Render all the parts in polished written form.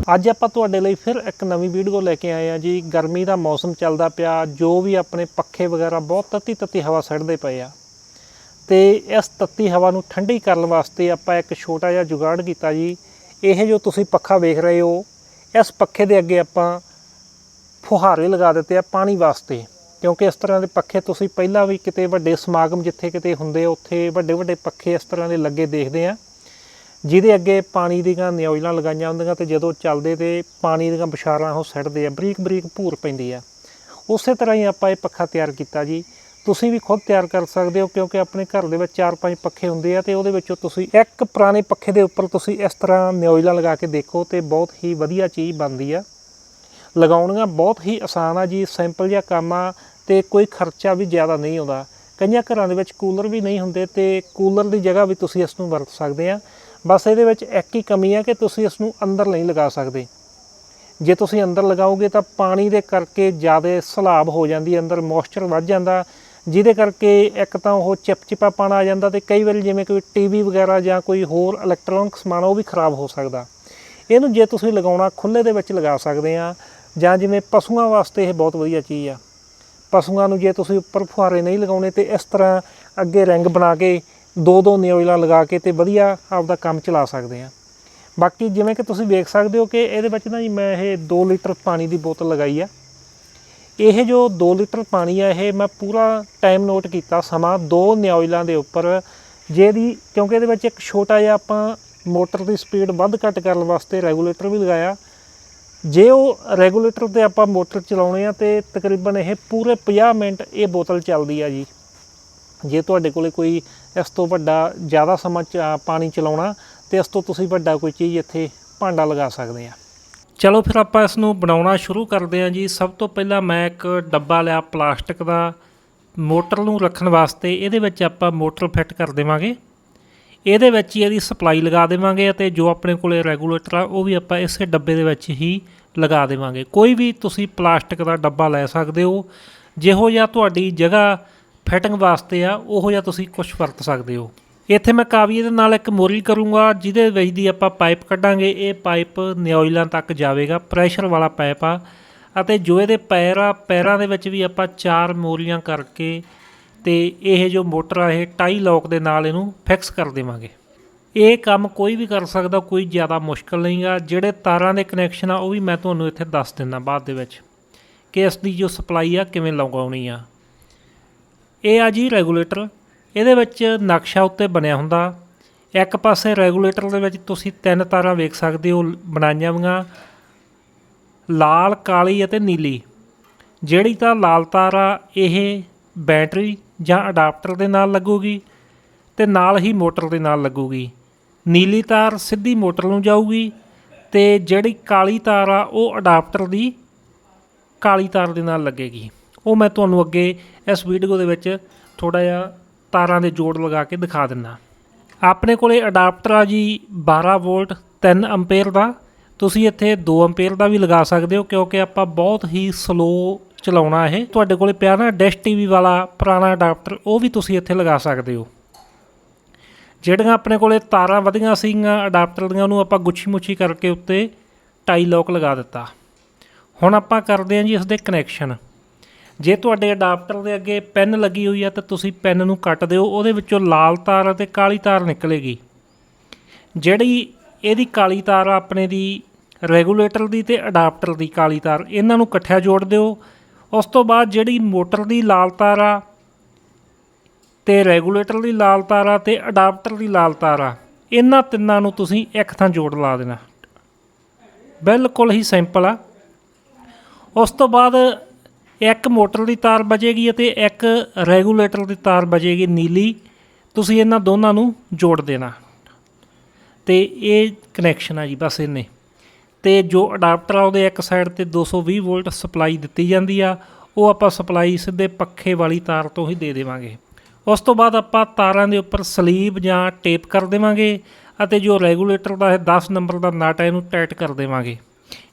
ਅੱਜ ਆਪਾਂ ਤੁਹਾਡੇ ਲਈ ਫਿਰ ਇੱਕ ਨਵੀਂ ਵੀਡੀਓ ਲੈ ਕੇ ਆਏ ਆ ਜੀ। ਗਰਮੀ ਦਾ ਮੌਸਮ ਚੱਲਦਾ ਪਿਆ, ਜੋ ਵੀ ਆਪਣੇ ਪੱਖੇ ਵਗੈਰਾ ਬਹੁਤ ਤੱਤੀ ਹਵਾ ਛੱਡਦੇ ਪਏ ਆ, ਤੇ ਇਸ ਤੱਤੀ ਹਵਾ ਨੂੰ ਠੰਡੀ ਕਰਨ ਵਾਸਤੇ ਆਪਾਂ ਇੱਕ ਛੋਟਾ ਜਿਹਾ ਜੁਗਾੜ ਕੀਤਾ ਜੀ। ਇਹ ਜੋ ਤੁਸੀਂ ਪੱਖਾ ਵੇਖ ਰਹੇ ਹੋ, ਇਸ ਪੱਖੇ ਦੇ ਅੱਗੇ ਆਪਾਂ ਫੁਹਾਰੇ ਲਗਾ ਦਿੱਤੇ ਆ ਪਾਣੀ ਵਾਸਤੇ, ਕਿਉਂਕਿ ਇਸ ਤਰ੍ਹਾਂ ਦੇ ਪੱਖੇ ਤੁਸੀਂ ਪਹਿਲਾਂ ਵੀ ਕਿਤੇ ਵੱਡੇ ਸਮਾਗਮ ਜਿੱਥੇ ਕਿਤੇ ਹੁੰਦੇ ਉੱਥੇ ਵੱਡੇ ਪੱਖੇ ਇਸ ਤਰ੍ਹਾਂ ਦੇ ਲੱਗੇ ਦੇਖਦੇ ਆ, ਜਿਹਦੇ ਅੱਗੇ ਪਾਣੀ ਦੀਆਂ ਨਿਓਜ਼ਲਾਂ ਲਗਾਈਆਂ ਹੁੰਦੀਆਂ, ਤੇ ਜਦੋਂ ਚੱਲਦੇ ਤੇ ਪਾਣੀ ਦੀਆਂ ਬੁਛਾਰਾਂ ਉਹ ਸਿੱਟਦੇ ਆ, ਬਰੀਕ ਭੂਰ ਪੈਂਦੀ ਆ। ਉਸੇ ਤਰ੍ਹਾਂ ਹੀ ਆਪਾਂ ਇਹ ਪੱਖਾ ਤਿਆਰ ਕੀਤਾ ਜੀ। ਤੁਸੀਂ ਵੀ ਖੁਦ ਤਿਆਰ ਕਰ ਸਕਦੇ ਹੋ, ਕਿਉਂਕਿ ਆਪਣੇ ਘਰ ਦੇ ਵਿੱਚ 4-5 ਪੱਖੇ ਹੁੰਦੇ ਆ, ਤੇ ਉਹਦੇ ਵਿੱਚੋਂ ਤੁਸੀਂ ਇੱਕ ਪੁਰਾਣੇ ਪੱਖੇ ਦੇ ਉੱਪਰ ਤੁਸੀਂ ਇਸ ਤਰ੍ਹਾਂ ਨਿਓਜ਼ਲਾਂ ਲਗਾ ਕੇ ਦੇਖੋ, ਤੇ ਬਹੁਤ ਹੀ ਵਧੀਆ ਚੀਜ਼ ਬਣਦੀ ਆ। ਲਗਾਉਣੀਆਂ ਬਹੁਤ ਹੀ ਆਸਾਨ ਆ ਜੀ, ਸਿੰਪਲ ਜਿਹਾ ਕੰਮ ਆ, ਤੇ ਕੋਈ ਖਰਚਾ ਵੀ ਜ਼ਿਆਦਾ ਨਹੀਂ ਆਉਂਦਾ। ਕਈਆਂ ਘਰਾਂ ਦੇ ਵਿੱਚ ਕੂਲਰ ਵੀ ਨਹੀਂ ਹੁੰਦੇ, ਤੇ ਕੂਲਰ ਦੀ ਜਗ੍ਹਾ ਵੀ ਤੁਸੀਂ ਇਸ ਨੂੰ ਵਰਤ ਸਕਦੇ ਆ। ਬਸ ਇਹਦੇ ਵਿੱਚ ਇੱਕ ਹੀ ਕਮੀ ਹੈ ਕਿ ਤੁਸੀਂ ਇਸ ਨੂੰ ਅੰਦਰ ਨਹੀਂ ਲਗਾ ਸਕਦੇ। ਜੇ ਤੁਸੀਂ ਅੰਦਰ ਲਗਾਓਗੇ ਤਾਂ ਪਾਣੀ ਦੇ ਕਰਕੇ ਜ਼ਿਆਦਾ ਸਲਾਬ ਹੋ ਜਾਂਦੀ ਹੈ, ਅੰਦਰ ਮੋਇਸਚਰ ਵੱਧ ਜਾਂਦਾ, ਜਿਹਦੇ ਕਰਕੇ ਇੱਕ ਤਾਂ ਉਹ ਚਿਪਚਿਪਾਪਣ ਆ ਜਾਂਦਾ, ਤੇ ਕਈ ਵਾਰੀ ਜਿਵੇਂ ਕੋਈ ਟੀਵੀ ਵਗੈਰਾ ਜਾਂ ਕੋਈ ਹੋਰ ਇਲੈਕਟ੍ਰੋਨਿਕ ਸਮਾਨ ਉਹ ਵੀ ਖਰਾਬ ਹੋ ਸਕਦਾ। ਇਹਨੂੰ ਜੇ ਤੁਸੀਂ ਲਗਾਉਣਾ ਖੁੱਲ੍ਹੇ ਦੇ ਵਿੱਚ ਲਗਾ ਸਕਦੇ ਆ, ਜਾਂ ਜਿਵੇਂ ਪਸ਼ੂਆਂ ਵਾਸਤੇ ਇਹ ਬਹੁਤ ਵਧੀਆ ਚੀਜ਼ ਆ। ਪਸ਼ੂਆਂ ਨੂੰ ਜੇ ਤੁਸੀਂ ਉੱਪਰ ਫੁਹਾਰੇ ਨਹੀਂ ਲਗਾਉਣੇ, ਤੇ ਇਸ ਤਰ੍ਹਾਂ ਅੱਗੇ ਰਿੰਗ ਬਣਾ ਕੇ ਦੋ ਨਿਓਜ਼ਲਾਂ ਲਗਾ ਕੇ ਤੇ ਵਧੀਆ ਆਪਦਾ ਕੰਮ ਚਲਾ ਸਕਦੇ ਆ। ਬਾਕੀ ਜਿਵੇਂ ਕਿ ਤੁਸੀਂ ਵੇਖ ਸਕਦੇ ਹੋ ਕਿ ਇਹਦੇ ਵਿੱਚ ਨਾ ਜੀ ਮੈਂ ਇਹ 2 ਲੀਟਰ ਪਾਣੀ ਦੀ ਬੋਤਲ ਲਗਾਈ ਆ। ਇਹ ਜੋ 2 ਲੀਟਰ ਪਾਣੀ ਆ, ਇਹ ਮੈਂ ਪੂਰਾ ਟਾਈਮ ਨੋਟ ਕੀਤਾ, ਸਮਾਂ 2 ਨਿਓਜ਼ਲਾਂ ਦੇ ਉੱਪਰ, ਜਿਹਦੀ ਕਿਉਂਕਿ ਇਹਦੇ ਵਿੱਚ ਇੱਕ ਛੋਟਾ ਜਿਹਾ ਆਪਾਂ ਮੋਟਰ ਦੀ ਸਪੀਡ ਵੱਧ ਘੱਟ ਕਰਨ ਵਾਸਤੇ ਰੈਗੂਲੇਟਰ ਵੀ ਲਗਾਇਆ। ਜੇ ਉਹ ਰੈਗੂਲੇਟਰ 'ਤੇ ਆਪਾਂ ਮੋਟਰ ਚਲਾਉਣੇ ਆ, ਤੇ ਤਕਰੀਬਨ ਇਹ ਪੂਰੇ 50 ਮਿੰਟ ਇਹ ਬੋਤਲ ਚੱਲਦੀ ਆ ਜੀ। ਜੇ ਤੁਹਾਡੇ ਕੋਲ ਕੋਈ ਇਸ ਤੋਂ ਵੱਡਾ ਜ਼ਿਆਦਾ ਸਮਾਂ ਪਾਣੀ ਚਲਾਉਣਾ, ਤੇ ਇਸ ਤੋਂ ਤੁਸੀਂ ਵੱਡਾ ਕੋਈ ਚੀਜ਼ ਇੱਥੇ ਭਾਂਡਾ ਲਗਾ ਸਕਦੇ ਆ। ਚਲੋ ਫਿਰ ਆਪਾਂ ਇਸ ਨੂੰ ਬਣਾਉਣਾ ਸ਼ੁਰੂ ਕਰਦੇ ਹਾਂ ਜੀ। ਸਭ ਤੋਂ ਪਹਿਲਾਂ ਮੈਂ ਇੱਕ ਡੱਬਾ ਲਿਆ ਪਲਾਸਟਿਕ ਦਾ ਮੋਟਰ ਨੂੰ ਰੱਖਣ ਵਾਸਤੇ। ਇਹਦੇ ਵਿੱਚ ਆਪਾਂ ਮੋਟਰ ਫਿੱਟ ਕਰ ਦੇਵਾਂਗੇ, ਇਹਦੇ ਵਿੱਚ ਹੀ ਇਹਦੀ ਸਪਲਾਈ ਲਗਾ ਦੇਵਾਂਗੇ, ਅਤੇ ਜੋ ਆਪਣੇ ਕੋਲ ਰੈਗੂਲੇਟਰ ਆ ਉਹ ਵੀ ਆਪਾਂ ਇਸੇ ਡੱਬੇ ਦੇ ਵਿੱਚ ਹੀ ਲਗਾ ਦੇਵਾਂਗੇ। ਕੋਈ ਵੀ ਤੁਸੀਂ ਪਲਾਸਟਿਕ ਦਾ ਡੱਬਾ ਲੈ ਸਕਦੇ ਹੋ, ਜਿਹੋ ਜਿਹਾ ਤੁਹਾਡੀ ਜਗ੍ਹਾ ਫਿਟਿੰਗ ਵਾਸਤੇ ਆ ਉਹੋ ਜਿਹਾ ਤੁਸੀਂ ਕੁਛ ਵਰਤ ਸਕਦੇ ਹੋ। ਇੱਥੇ ਮੈਂ ਕਾਵੀਏ ਦੇ ਨਾਲ ਇੱਕ ਮੋਰੀ ਕਰੂੰਗਾ, ਜਿਹਦੇ ਵਿੱਚ ਦੀ ਆਪਾਂ ਪਾਈਪ ਕੱਢਾਂਗੇ। ਇਹ ਪਾਈਪ ਨਿਓਜ਼ਲਾਂ ਤੱਕ ਜਾਵੇਗਾ, ਪ੍ਰੈਸ਼ਰ ਵਾਲਾ ਪਾਈਪ ਆ, ਅਤੇ ਜੋ ਇਹਦੇ ਪੈਰ ਆ, ਪੈਰਾਂ ਦੇ ਵਿੱਚ ਵੀ ਆਪਾਂ 4 ਮੋਰੀਆਂ ਕਰਕੇ, ਤੇ ਇਹ ਜੋ ਮੋਟਰ ਆ ਇਹ ਟਾਈ ਲੋਕ ਦੇ ਨਾਲ ਇਹਨੂੰ ਫਿਕਸ ਕਰ ਦੇਵਾਂਗੇ। ਇਹ ਕੰਮ ਕੋਈ ਵੀ ਕਰ ਸਕਦਾ, ਕੋਈ ਜ਼ਿਆਦਾ ਮੁਸ਼ਕਿਲ ਨਹੀਂ ਗਾ। ਜਿਹੜੇ ਤਾਰਾਂ ਦੇ ਕਨੈਕਸ਼ਨ ਆ ਉਹ ਵੀ ਮੈਂ ਤੁਹਾਨੂੰ ਇੱਥੇ ਦੱਸ ਦਿੰਦਾ ਬਾਅਦ ਦੇ ਵਿੱਚ, ਕਿ ਇਸ ਦੀ ਜੋ ਸਪਲਾਈ ਆ ਕਿਵੇਂ ਲਗਾਉਣੀ ਆ। ਇਹ ਆ ਜੀ ਰੈਗੂਲੇਟਰ। ਇਹਦੇ ਵਿੱਚ ਨਕਸ਼ਾ ਉੱਤੇ ਬਣਿਆ ਹੁੰਦਾ। ਇੱਕ ਪਾਸੇ ਰੈਗੂਲੇਟਰ ਦੇ ਵਿੱਚ ਤੁਸੀਂ 3 ਤਾਰਾਂ ਵੇਖ ਸਕਦੇ ਹੋ ਬਣਾਈਆਂ ਵੀਆਂ, ਲਾਲ, ਕਾਲੀ ਅਤੇ ਨੀਲੀ। ਜਿਹੜੀ ਤਾਂ ਲਾਲ ਤਾਰ ਆ ਇਹ ਬੈਟਰੀ ਜਾਂ ਅਡਾਪਟਰ ਦੇ ਨਾਲ ਲੱਗੂਗੀ, ਅਤੇ ਨਾਲ ਹੀ ਮੋਟਰ ਦੇ ਨਾਲ ਲੱਗੂਗੀ। ਨੀਲੀ ਤਾਰ ਸਿੱਧੀ ਮੋਟਰ ਨੂੰ ਜਾਊਗੀ, ਅਤੇ ਜਿਹੜੀ ਕਾਲੀ ਤਾਰ ਆ ਉਹ ਅਡਾਪਟਰ ਦੀ ਕਾਲੀ ਤਾਰ ਦੇ ਨਾਲ ਲੱਗੇਗੀ। ਉਹ ਮੈਂ ਤੁਹਾਨੂੰ ਅੱਗੇ ਇਸ ਵੀਡੀਓ ਦੇ ਵਿੱਚ ਥੋੜ੍ਹਾ ਜਿਹਾ ਤਾਰਾਂ ਦੇ ਜੋੜ ਲਗਾ ਕੇ ਦਿਖਾ ਦਿੰਦਾ। ਆਪਣੇ ਕੋਲ ਅਡਾਪਟਰ ਆ ਜੀ 12 ਵੋਲਟ 3 ਐਂਪੀਅਰ ਦਾ। ਤੁਸੀਂ ਇੱਥੇ 2 ਐਂਪੀਅਰ ਦਾ ਵੀ ਲਗਾ ਸਕਦੇ ਹੋ, ਕਿਉਂਕਿ ਆਪਾਂ ਬਹੁਤ ਹੀ ਸਲੋ ਚਲਾਉਣਾ। ਇਹ ਤੁਹਾਡੇ ਕੋਲ ਪਿਆ ਨਾ ਡਿਸ਼ TV ਵਾਲਾ ਪੁਰਾਣਾ ਅਡਾਪਟਰ, ਉਹ ਵੀ ਤੁਸੀਂ ਇੱਥੇ ਲਗਾ ਸਕਦੇ ਹੋ। ਜਿਹੜੀਆਂ ਆਪਣੇ ਕੋਲ ਤਾਰਾਂ ਵਧੀਆਂ ਸੀਗੀਆਂ ਅਡਾਪਟਰ ਦੀਆਂ, ਉਹਨੂੰ ਆਪਾਂ ਗੁੱਛੀ ਮੁੱਛੀ ਕਰਕੇ ਉੱਤੇ ਟਾਈ ਲੋਕ ਲਗਾ ਦਿੱਤਾ। ਹੁਣ ਆਪਾਂ ਕਰਦੇ ਹਾਂ ਜੀ ਇਸ ਦੇ ਕਨੈਕਸ਼ਨ। ਜੇ ਤੁਹਾਡੇ ਅਡਾਪਟਰ ਦੇ ਅੱਗੇ ਪੈਨ ਲੱਗੀ ਹੋਈ ਆ, ਤਾਂ ਤੁਸੀਂ ਪੈਨ ਨੂੰ ਕੱਟ ਦਿਓ, ਉਹਦੇ ਵਿੱਚੋਂ ਲਾਲ ਤਾਰ ਅਤੇ ਕਾਲੀ ਤਾਰ ਨਿਕਲੇਗੀ। ਜਿਹੜੀ ਇਹਦੀ ਕਾਲੀ ਤਾਰ ਆ ਆਪਣੇ ਦੀ ਰੈਗੂਲੇਟਰ ਦੀ, ਅਤੇ ਅਡਾਪਟਰ ਦੀ ਕਾਲੀ ਤਾਰ, ਇਹਨਾਂ ਨੂੰ ਇਕੱਠਿਆਂ ਜੋੜ ਦਿਓ। ਉਸ ਤੋਂ ਬਾਅਦ ਜਿਹੜੀ ਮੋਟਰ ਦੀ ਲਾਲ ਤਾਰ ਆ, ਅਤੇ ਰੈਗੂਲੇਟਰ ਦੀ ਲਾਲ ਤਾਰ ਆ, ਅਤੇ ਅਡਾਪਟਰ ਦੀ ਲਾਲ ਤਾਰ ਆ, ਇਹਨਾਂ ਤਿੰਨਾਂ ਨੂੰ ਤੁਸੀਂ ਇੱਕ ਥਾਂ ਜੋੜ ਲਾ ਦੇਣਾ। ਬਿਲਕੁਲ ਹੀ ਸਿੰਪਲ ਆ। ਉਸ ਤੋਂ ਬਾਅਦ ਇੱਕ ਮੋਟਰ ਦੀ ਤਾਰ ਬਚੇਗੀ, ਅਤੇ ਇੱਕ ਰੈਗੂਲੇਟਰ ਦੀ ਤਾਰ ਬਚੇਗੀ ਨੀਲੀ। ਤੁਸੀਂ ਇਹਨਾਂ ਦੋਨਾਂ ਨੂੰ ਜੋੜ ਦੇਣਾ, ਅਤੇ ਇਹ ਕਨੈਕਸ਼ਨ ਆ ਜੀ ਬਸ ਇੰਨੇ। ਅਤੇ ਜੋ ਅਡਾਪਟਰ ਆ ਉਹਦੇ ਇੱਕ ਸਾਈਡ 'ਤੇ 220 ਵੋਲਟ ਸਪਲਾਈ ਦਿੱਤੀ ਜਾਂਦੀ ਆ, ਉਹ ਆਪਾਂ ਸਪਲਾਈ ਸਿੱਧੇ ਪੱਖੇ ਵਾਲੀ ਤਾਰ ਤੋਂ ਹੀ ਦੇ ਦੇਵਾਂਗੇ। ਉਸ ਤੋਂ ਬਾਅਦ ਆਪਾਂ ਤਾਰਾਂ ਦੇ ਉੱਪਰ ਸਲੀਬ ਜਾਂ ਟੇਪ ਕਰ ਦੇਵਾਂਗੇ, ਅਤੇ ਜੋ ਰੈਗੂਲੇਟਰ ਦਾ ਇਹ 10 ਨੰਬਰ ਦਾ ਨਟ ਹੈ ਇਹਨੂੰ ਟਾਈਟ ਕਰ ਦੇਵਾਂਗੇ।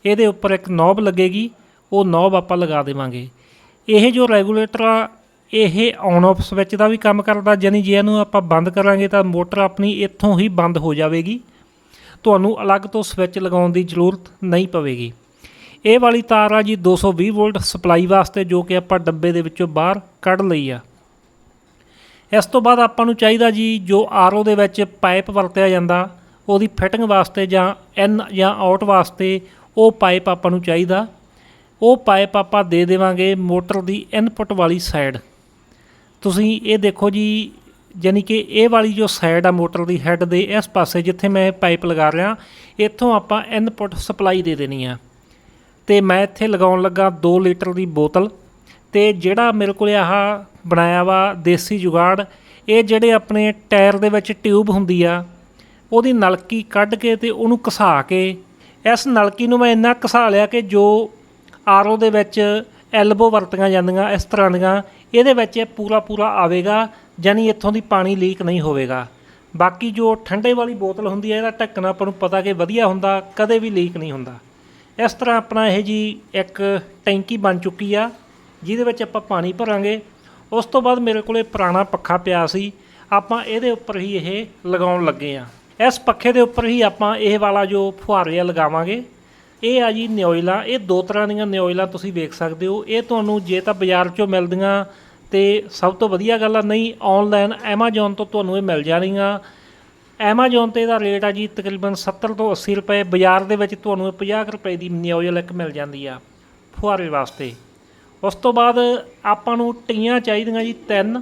ਇਹਦੇ ਉੱਪਰ ਇੱਕ ਨੌਬ ਲੱਗੇਗੀ, ਉਹ ਨੌਬ ਆਪਾਂ ਲਗਾ ਦੇਵਾਂਗੇ। ਇਹ ਜੋ ਰੈਗੂਲੇਟਰ ਆ ਇਹ ਔਨ ਆਫ ਸਵਿੱਚ ਦਾ ਵੀ ਕੰਮ ਕਰਦਾ, ਯਾਨੀ ਜੇ ਇਹਨੂੰ ਆਪਾਂ ਬੰਦ ਕਰਾਂਗੇ ਤਾਂ ਮੋਟਰ ਆਪਣੀ ਇੱਥੋਂ ਹੀ ਬੰਦ ਹੋ ਜਾਵੇਗੀ। ਤੁਹਾਨੂੰ ਅਲੱਗ ਤੋਂ ਸਵਿਚ ਲਗਾਉਣ ਦੀ ਜ਼ਰੂਰਤ ਨਹੀਂ ਪਵੇਗੀ। ਇਹ ਵਾਲੀ ਤਾਰ ਆ ਜੀ 220 ਵੋਲਟ ਸਪਲਾਈ ਵਾਸਤੇ, ਜੋ ਕਿ ਆਪਾਂ ਡੱਬੇ ਦੇ ਵਿੱਚੋਂ ਬਾਹਰ ਕੱਢ ਲਈ ਆ। ਇਸ ਤੋਂ ਬਾਅਦ ਆਪਾਂ ਨੂੰ ਚਾਹੀਦਾ ਜੀ ਜੋ ਆਰਓ ਦੇ ਵਿੱਚ ਪਾਈਪ ਵਰਤਿਆ ਜਾਂਦਾ ਉਹਦੀ ਫਿਟਿੰਗ ਵਾਸਤੇ ਜਾਂ ਇਨ ਜਾਂ ਆਊਟ ਵਾਸਤੇ ਉਹ ਪਾਈਪ ਆਪਾਂ ਨੂੰ ਚਾਹੀਦਾ। ਉਹ ਪਾਈਪ ਆਪਾਂ ਦੇ ਦੇਵਾਂਗੇ ਮੋਟਰ ਦੀ ਇਨਪੁੱਟ ਵਾਲੀ ਸਾਈਡ। ਤੁਸੀਂ ਇਹ ਦੇਖੋ ਜੀ, ਯਾਨੀ ਕਿ ਇਹ ਵਾਲੀ ਜੋ ਸਾਈਡ ਆ ਮੋਟਰ ਦੀ ਹੈੱਡ ਦੇ ਇਸ ਪਾਸੇ ਜਿੱਥੇ ਮੈਂ ਪਾਈਪ ਲਗਾ ਰਿਹਾ, ਇੱਥੋਂ ਆਪਾਂ ਇਨਪੁੱਟ ਸਪਲਾਈ ਦੇ ਦੇਣੀ ਆ। ਅਤੇ ਮੈਂ ਇੱਥੇ ਲਗਾਉਣ ਲੱਗਾ 2 ਲੀਟਰ ਦੀ ਬੋਤਲ। ਅਤੇ ਜਿਹੜਾ ਮੇਰੇ ਕੋਲ ਆਹ ਬਣਾਇਆ ਵਾ ਦੇਸੀ ਜੁਗਾੜ, ਇਹ ਜਿਹੜੇ ਆਪਣੇ ਟਾਇਰ ਦੇ ਵਿੱਚ ਟਿਊਬ ਹੁੰਦੀ ਆ ਉਹਦੀ ਨਲਕੀ ਕੱਢ ਕੇ ਅਤੇ ਉਹਨੂੰ ਘਸਾ ਕੇ, ਇਸ ਨਲਕੀ ਨੂੰ ਮੈਂ ਇੰਨਾ ਘਸਾ ਲਿਆ ਕਿ ਜੋ ਆਰਓ ਦੇ ਵਿੱਚ ਐਲਬੋ ਵਰਤੀਆਂ ਜਾਂਦੀਆਂ ਇਸ ਤਰ੍ਹਾਂ ਦੀਆਂ, ਇਹਦੇ ਵਿੱਚ ਇਹ ਪੂਰਾ ਆਵੇਗਾ, ਯਾਨੀ ਇੱਥੋਂ ਦੀ ਪਾਣੀ ਲੀਕ ਨਹੀਂ ਹੋਵੇਗਾ। ਬਾਕੀ ਜੋ ਠੰਡੇ ਵਾਲੀ ਬੋਤਲ ਹੁੰਦੀ ਹੈ ਇਹਦਾ ਢੱਕਣ ਆਪਾਂ ਨੂੰ ਪਤਾ ਕਿ ਵਧੀਆ ਹੁੰਦਾ, ਕਦੇ ਵੀ ਲੀਕ ਨਹੀਂ ਹੁੰਦਾ। ਇਸ ਤਰ੍ਹਾਂ ਆਪਣਾ ਇਹ ਜੀ ਇੱਕ ਟੈਂਕੀ ਬਣ ਚੁੱਕੀ ਆ ਜਿਹਦੇ ਵਿੱਚ ਆਪਾਂ ਪਾਣੀ ਭਰਾਂਗੇ। ਉਸ ਤੋਂ ਬਾਅਦ ਮੇਰੇ ਕੋਲ ਪੁਰਾਣਾ ਪੱਖਾ ਪਿਆ ਸੀ, ਆਪਾਂ ਇਹਦੇ ਉੱਪਰ ਹੀ ਇਹ ਲਗਾਉਣ ਲੱਗੇ ਆ। ਇਸ ਪੱਖੇ ਦੇ ਉੱਪਰ ਹੀ ਆਪਾਂ ਇਹ ਵਾਲਾ ਜੋ ਫੁਹਾਰੇ ਲਗਾਵਾਂਗੇ। ਇਹ ਆ ਜੀ ਨਿਓਇਲਾਂ। ਇਹ 2 ਤਰ੍ਹਾਂ ਦੀਆਂ ਨਿਓਇਲਾਂ ਤੁਸੀਂ ਵੇਖ ਸਕਦੇ ਹੋ। ਇਹ ਤੁਹਾਨੂੰ ਜੇ ਤਾਂ ਬਾਜ਼ਾਰ 'ਚੋਂ ਮਿਲਦੀਆਂ ਤੇ ਸਭ ਤੋਂ ਵਧੀਆ ਗੱਲ ਆ, ਨਹੀਂ ਔਨਲਾਈਨ ਐਮਾਜੋਨ ਤੋਂ ਤੁਹਾਨੂੰ ਇਹ ਮਿਲ ਜਾਣਗੀਆਂ। ਐਮਾਜੋਨ 'ਤੇ ਇਹਦਾ ਰੇਟ ਆ ਜੀ ਤਕਰੀਬਨ 70 ਤੋਂ 80 ਰੁਪਏ। ਬਾਜ਼ਾਰ ਦੇ ਵਿੱਚ ਤੁਹਾਨੂੰ ਇਹ 50 ਰੁਪਏ ਦੀ ਨਿਓਇਲ ਇੱਕ ਮਿਲ ਜਾਂਦੀ ਆ ਫੁਹਾਰੇ ਵਾਸਤੇ। ਉਸ ਤੋਂ ਬਾਅਦ ਆਪਾਂ ਨੂੰ ਟੀਆਂ ਚਾਹੀਦੀਆਂ ਜੀ 3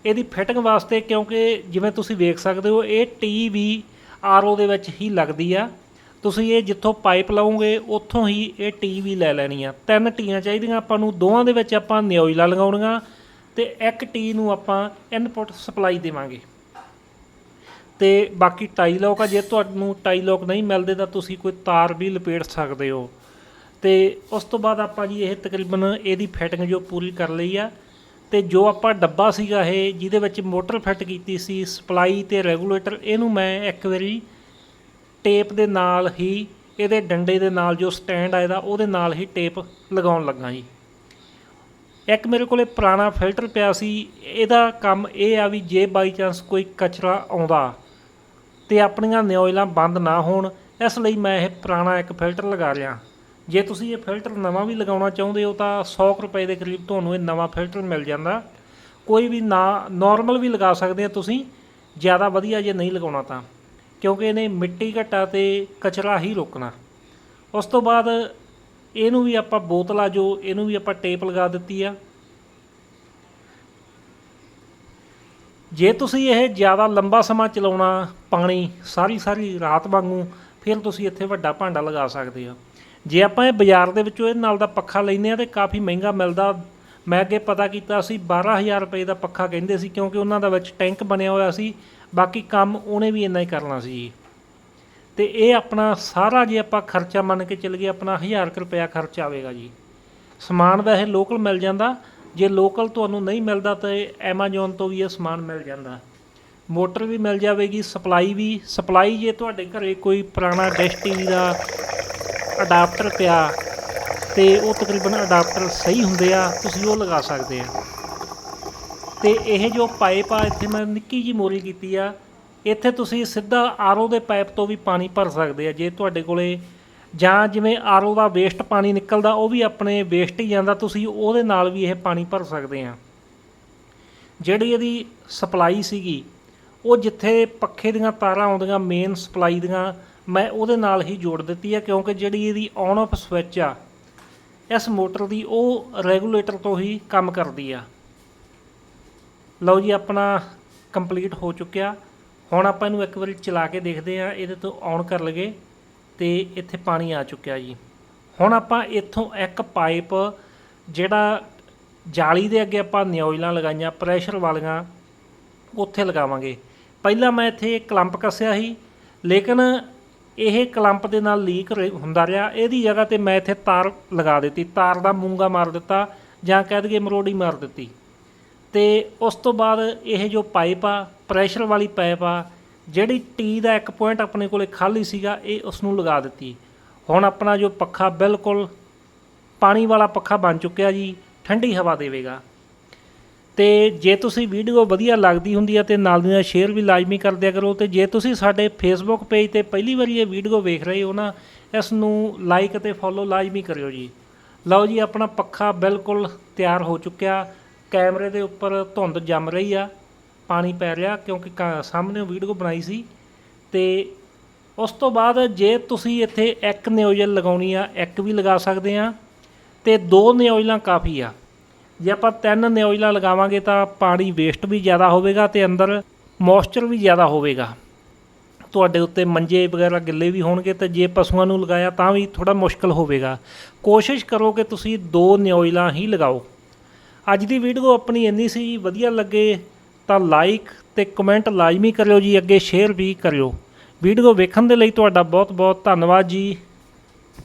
ਇਹਦੀ ਫਿਟਿੰਗ ਵਾਸਤੇ, ਕਿਉਂਕਿ ਜਿਵੇਂ ਤੁਸੀਂ ਵੇਖ ਸਕਦੇ ਹੋ ਇਹ ਟੀ ਵੀ ਆਰਓ ਦੇ ਵਿੱਚ ਹੀ ਲੱਗਦੀ ਆ। ਤੁਸੀਂ ਇਹ ਜਿੱਥੋਂ ਪਾਈਪ ਲਾਓਗੇ ਉੱਥੋਂ ਹੀ ਇਹ ਟੀ ਵੀ ਲੈ ਲੈਣੀ ਆ। 3 ਟੀਆਂ ਚਾਹੀਦੀਆਂ ਆਪਾਂ ਨੂੰ। ਦੋਵਾਂ ਦੇ ਵਿੱਚ ਆਪਾਂ ਨਿਓਇਲਾਂ ਲਗਾਉਣੀਆਂ ਅਤੇ ਇੱਕ ਟੀ ਨੂੰ ਆਪਾਂ ਇਨਪੁੱਟ ਸਪਲਾਈ ਦੇਵਾਂਗੇ। ਅਤੇ ਬਾਕੀ ਟਾਈ ਲੋਕ ਆ, ਜੇ ਤੁਹਾਨੂੰ ਟਾਈ ਲੋਕ ਨਹੀਂ ਮਿਲਦੇ ਤਾਂ ਤੁਸੀਂ ਕੋਈ ਤਾਰ ਵੀ ਲਪੇਟ ਸਕਦੇ ਹੋ। ਅਤੇ ਉਸ ਤੋਂ ਬਾਅਦ ਆਪਾਂ ਜੀ ਇਹ ਤਕਰੀਬਨ ਇਹਦੀ ਫਿਟਿੰਗ ਜੋ ਪੂਰੀ ਕਰ ਲਈ ਆ। ਅਤੇ ਜੋ ਆਪਾਂ ਡੱਬਾ ਸੀਗਾ ਇਹ ਜਿਹਦੇ ਵਿੱਚ ਮੋਟਰ ਫਿੱਟ ਕੀਤੀ ਸੀ ਸਪਲਾਈ ਅਤੇ ਰੈਗੂਲੇਟਰ, ਇਹਨੂੰ ਮੈਂ ਇੱਕ ਵਾਰੀ ਟੇਪ ਦੇ ਨਾਲ ਹੀ ਇਹਦੇ ਡੰਡੇ ਦੇ ਨਾਲ ਜੋ ਸਟੈਂਡ ਆ ਇਹਦਾ ਉਹਦੇ ਨਾਲ ਹੀ ਟੇਪ ਲਗਾਉਣ ਲੱਗਾ ਜੀ। ਇੱਕ ਮੇਰੇ ਕੋਲ ਪੁਰਾਣਾ ਫਿਲਟਰ ਪਿਆ ਸੀ। ਇਹਦਾ ਕੰਮ ਇਹ ਆ ਵੀ ਜੇ ਬਾਈ ਚਾਂਸ ਕੋਈ ਕਚਰਾ ਆਉਂਦਾ ਅਤੇ ਆਪਣੀਆਂ ਨਿਓਇਲਾਂ ਬੰਦ ਨਾ ਹੋਣ, ਇਸ ਲਈ ਮੈਂ ਇਹ ਪੁਰਾਣਾ ਇੱਕ ਫਿਲਟਰ ਲਗਾ ਰਿਹਾ। ਜੇ ਤੁਸੀਂ ਇਹ ਫਿਲਟਰ ਨਵਾਂ ਵੀ ਲਗਾਉਣਾ ਚਾਹੁੰਦੇ ਹੋ ਤਾਂ 100 ਰੁਪਏ ਦੇ ਕਰੀਬ ਤੁਹਾਨੂੰ ਇਹ ਨਵਾਂ ਫਿਲਟਰ ਮਿਲ ਜਾਂਦਾ। ਕੋਈ ਵੀ ਨੋਰਮਲ ਵੀ ਲਗਾ ਸਕਦੇ ਆ ਤੁਸੀਂ, ਜ਼ਿਆਦਾ ਵਧੀਆ ਜੇ ਨਹੀਂ ਲਗਾਉਣਾ ਤਾਂ, ਕਿਉਂਕਿ ਇਹਨੇ ਮਿੱਟੀ ਘੱਟਾ ਅਤੇ ਕਚਰਾ ਹੀ ਰੋਕਣਾ। ਉਸ ਤੋਂ ਬਾਅਦ ਇਹਨੂੰ ਵੀ ਆਪਾਂ ਬੋਤਲ ਆ ਜੋ ਇਹਨੂੰ ਵੀ ਆਪਾਂ ਟੇਪ ਲਗਾ ਦਿੱਤੀ ਆ। ਜੇ ਤੁਸੀਂ ਇਹ ਜ਼ਿਆਦਾ ਲੰਬਾ ਸਮਾਂ ਚਲਾਉਣਾ ਪਾਣੀ ਸਾਰੀ ਰਾਤ ਵਾਂਗੂ, ਫਿਰ ਤੁਸੀਂ ਇੱਥੇ ਵੱਡਾ ਭਾਂਡਾ ਲਗਾ ਸਕਦੇ ਹੋ। ਜੇ ਆਪਾਂ ਇਹ ਬਾਜ਼ਾਰ ਦੇ ਵਿੱਚੋਂ ਇਹ ਨਾਲ ਦਾ ਪੱਖਾ ਲੈਂਦੇ ਹਾਂ ਤਾਂ ਕਾਫੀ ਮਹਿੰਗਾ ਮਿਲਦਾ। ਮੈਂ ਅੱਗੇ ਪਤਾ ਕੀਤਾ ਸੀ 12,000 ਰੁਪਏ ਦਾ ਪੱਖਾ ਕਹਿੰਦੇ ਸੀ, ਕਿਉਂਕਿ ਉਹਨਾਂ ਦਾ ਵਿੱਚ ਟੈਂਕ ਬਣਿਆ ਹੋਇਆ ਸੀ। ਬਾਕੀ ਕੰਮ ਉਹਨੇ ਵੀ ਇੰਨਾ ਹੀ ਕਰਨਾ ਸੀ ਜੀ। ਅਤੇ ਇਹ ਆਪਣਾ ਸਾਰਾ ਜੇ ਆਪਾਂ ਖਰਚਾ ਮੰਨ ਕੇ ਚੱਲ ਗਏ ਆਪਣਾ 1000 ਰੁਪਇਆ ਖਰਚਾ ਆਵੇਗਾ ਜੀ। ਸਮਾਨ ਵੈਸੇ ਲੋਕਲ ਮਿਲ ਜਾਂਦਾ, ਜੇ ਲੋਕਲ ਤੁਹਾਨੂੰ ਨਹੀਂ ਮਿਲਦਾ ਤਾਂ ਐਮਾਜੋਨ ਤੋਂ ਵੀ ਇਹ ਸਮਾਨ ਮਿਲ ਜਾਂਦਾ। ਮੋਟਰ ਵੀ ਮਿਲ ਜਾਵੇਗੀ, ਸਪਲਾਈ ਜੇ ਤੁਹਾਡੇ ਘਰ ਕੋਈ ਪੁਰਾਣਾ ਡਿਸ਼ TV ਦਾ ਅਡਾਪਟਰ ਪਿਆ ਅਤੇ ਉਹ ਤਕਰੀਬਨ ਅਡਾਪਟਰ ਸਹੀ ਹੁੰਦੇ ਆ, ਤੁਸੀਂ ਉਹ ਲਗਾ ਸਕਦੇ ਆ। ਅਤੇ ਇਹ ਜੋ ਪਾਈਪ ਆ ਇੱਥੇ ਮੈਂ ਨਿੱਕੀ ਜਿਹੀ ਮੋਰੀ ਕੀਤੀ ਆ, ਇੱਥੇ ਤੁਸੀਂ ਸਿੱਧਾ ਆਰਓ ਦੇ ਪਾਈਪ ਤੋਂ ਵੀ ਪਾਣੀ ਭਰ ਸਕਦੇ ਆ ਜੇ ਤੁਹਾਡੇ ਕੋਲੇ, ਜਾਂ ਜਿਵੇਂ ਆਰਓ ਦਾ ਵੇਸਟ ਪਾਣੀ ਨਿਕਲਦਾ ਉਹ ਵੀ ਆਪਣੇ ਵੇਸਟ ਹੀ ਜਾਂਦਾ, ਤੁਸੀਂ ਉਹਦੇ ਨਾਲ ਵੀ ਇਹ ਪਾਣੀ ਭਰ ਸਕਦੇ ਆ। ਜਿਹੜੀ ਇਹਦੀ ਸਪਲਾਈ ਸੀਗੀ ਉਹ ਜਿੱਥੇ ਪੱਖੇ ਦੀਆਂ ਤਾਰਾਂ ਆਉਂਦੀਆਂ ਮੇਨ ਸਪਲਾਈ ਦੀਆਂ, ਮੈਂ ਉਹਦੇ ਨਾਲ ਹੀ ਜੋੜ ਦਿੱਤੀ ਆ, ਕਿਉਂਕਿ ਜਿਹੜੀ ਇਹਦੀ ਔਨ ਆਫ ਸਵਿੱਚ ਆ ਇਸ ਮੋਟਰ ਦੀ ਉਹ ਰੈਗੂਲੇਟਰ ਤੋਂ ਹੀ ਕੰਮ ਕਰਦੀ ਆ। ਲਓ ਜੀ ਆਪਣਾ ਕੰਪਲੀਟ ਹੋ ਚੁੱਕਿਆ। ਹੁਣ ਆਪਾਂ ਇਹਨੂੰ ਇੱਕ ਵਾਰੀ ਚਲਾ ਕੇ ਦੇਖਦੇ ਹਾਂ। ਇਹਦੇ ਤੋਂ ਔਨ ਕਰ ਲਗੇ ਅਤੇ ਇੱਥੇ ਪਾਣੀ ਆ ਚੁੱਕਿਆ ਜੀ। ਹੁਣ ਆਪਾਂ ਇੱਥੋਂ ਇੱਕ ਪਾਈਪ ਜਿਹੜਾ ਜਾਲੀ ਦੇ ਅੱਗੇ ਆਪਾਂ ਨਿਓਇਲਾਂ ਲਗਾਈਆਂ ਪ੍ਰੈਸ਼ਰ ਵਾਲੀਆਂ ਉੱਥੇ ਲਗਾਵਾਂਗੇ। ਪਹਿਲਾਂ ਮੈਂ ਇੱਥੇ ਕਲੰਪ ਕੱਸਿਆ ਸੀ, ਲੇਕਿਨ ਇਹ ਕਲੰਪ ਦੇ ਨਾਲ ਲੀਕ ਹੁੰਦਾ ਰਿਹਾ। ਇਹਦੀ ਜਗ੍ਹਾ 'ਤੇ ਮੈਂ ਇੱਥੇ ਤਾਰ ਲਗਾ ਦਿੱਤੀ, ਤਾਰ ਦਾ ਮੂੰਗਾ ਮਾਰ ਦਿੱਤਾ ਜਾਂ ਕਹਿ ਦਈਏ ਮਰੋੜੀ ਮਾਰ ਦਿੱਤੀ। ਅਤੇ ਉਸ ਤੋਂ ਬਾਅਦ ਇਹ ਜੋ ਪਾਈਪ ਆ ਪ੍ਰੈਸ਼ਰ ਵਾਲੀ ਪਾਈਪ ਆ, ਜਿਹੜੀ ਟੀ ਦਾ ਇੱਕ ਪੁਆਇੰਟ ਆਪਣੇ ਕੋਲ ਖਾਲੀ ਸੀਗਾ, ਇਹ ਉਸ ਨੂੰ ਲਗਾ ਦਿੱਤੀ। ਹੁਣ ਆਪਣਾ ਜੋ ਪੱਖਾ ਬਿਲਕੁਲ ਪਾਣੀ ਵਾਲਾ ਪੱਖਾ ਬਣ ਚੁੱਕਿਆ ਜੀ, ਠੰਡੀ ਹਵਾ ਦੇਵੇਗਾ। ਤੇ ਜੇ ਤੁਸੀਂ ਵੀਡੀਓ ਵਧੀਆ ਲੱਗਦੀ ਹੁੰਦੀ ਹੈ ਤੇ ਨਾਲ ਦੀ ਨਾਲ ਸ਼ੇਅਰ ਵੀ ਲਾਜ਼ਮੀ ਕਰ ਦਿਆ ਕਰੋ। ਤੇ ਜੇ ਤੁਸੀਂ ਸਾਡੇ ਫੇਸਬੁੱਕ ਪੇਜ ਤੇ ਪਹਿਲੀ ਵਾਰੀ ਇਹ ਵੀਡੀਓ ਵੇਖ ਰਹੇ ਹੋ ਨਾ, ਇਸ ਨੂੰ ਲਾਈਕ ਤੇ ਫੋਲੋ ਲਾਜ਼ਮੀ ਕਰਿਓ ਜੀ। ਲਓ ਜੀ, ਆਪਣਾ ਪੱਖਾ ਬਿਲਕੁਲ ਤਿਆਰ ਹੋ ਚੁੱਕਿਆ। ਕੈਮਰੇ ਦੇ ਉੱਪਰ ਧੁੰਦ ਜੰਮ ਰਹੀ ਆ, ਪਾਣੀ ਪੈ ਰਿਹਾ ਕਿਉਂਕਿ ਸਾਹਮਣੇ ਵੀਡੀਓ ਬਣਾਈ ਸੀ। ਤੇ ਉਸ ਤੋਂ ਬਾਅਦ ਜੇ ਤੁਸੀਂ ਇੱਥੇ ਇੱਕ ਨਿਊਜ਼ਲ ਲਗਾਉਣੀ ਆ, ਇੱਕ ਵੀ ਲਗਾ ਸਕਦੇ ਆ, ਤੇ 2 ਨਿਊਜ਼ਲਾਂ ਕਾਫੀ ਆ। ਜੇ ਆਪਾਂ 3 ਨਿਊਜ਼ਲਾਂ ਲਗਾਵਾਂਗੇ ਤਾਂ ਪਾਣੀ ਵੇਸਟ ਵੀ ਜ਼ਿਆਦਾ ਹੋਵੇਗਾ ਤੇ ਅੰਦਰ ਮੋਇਸਚਰ ਵੀ ਜ਼ਿਆਦਾ ਹੋਵੇਗਾ। ਤੁਹਾਡੇ ਉੱਤੇ ਮੰਜੇ ਵਗੈਰਾ ਗਿੱਲੇ ਵੀ ਹੋਣਗੇ, ਤੇ ਜੇ ਪਸ਼ੂਆਂ ਨੂੰ ਲਗਾਇਆ ਤਾਂ ਵੀ ਥੋੜ੍ਹਾ ਮੁਸ਼ਕਲ ਹੋਵੇਗਾ। ਕੋਸ਼ਿਸ਼ ਕਰੋ ਕਿ ਤੁਸੀਂ 2 ਨਿਊਜ਼ਲਾਂ ਹੀ ਲਗਾਓ। ਅੱਜ ਦੀ ਵੀਡੀਓ ਆਪਣੀ ਇੰਨੀ ਸੀ ਜੀ। ਵਧੀਆ ਲੱਗੇ ਤਾਂ ਲਾਈਕ ਤੇ ਕਮੈਂਟ ਲਾਜ਼ਮੀ ਕਰਿਓ ਜੀ, ਅੱਗੇ ਸ਼ੇਅਰ ਵੀ ਕਰਿਓ। ਵੀਡੀਓ ਵੇਖਣ ਦੇ ਲਈ ਤੁਹਾਡਾ ਬਹੁਤ ਬਹੁਤ ਧੰਨਵਾਦ ਜੀ।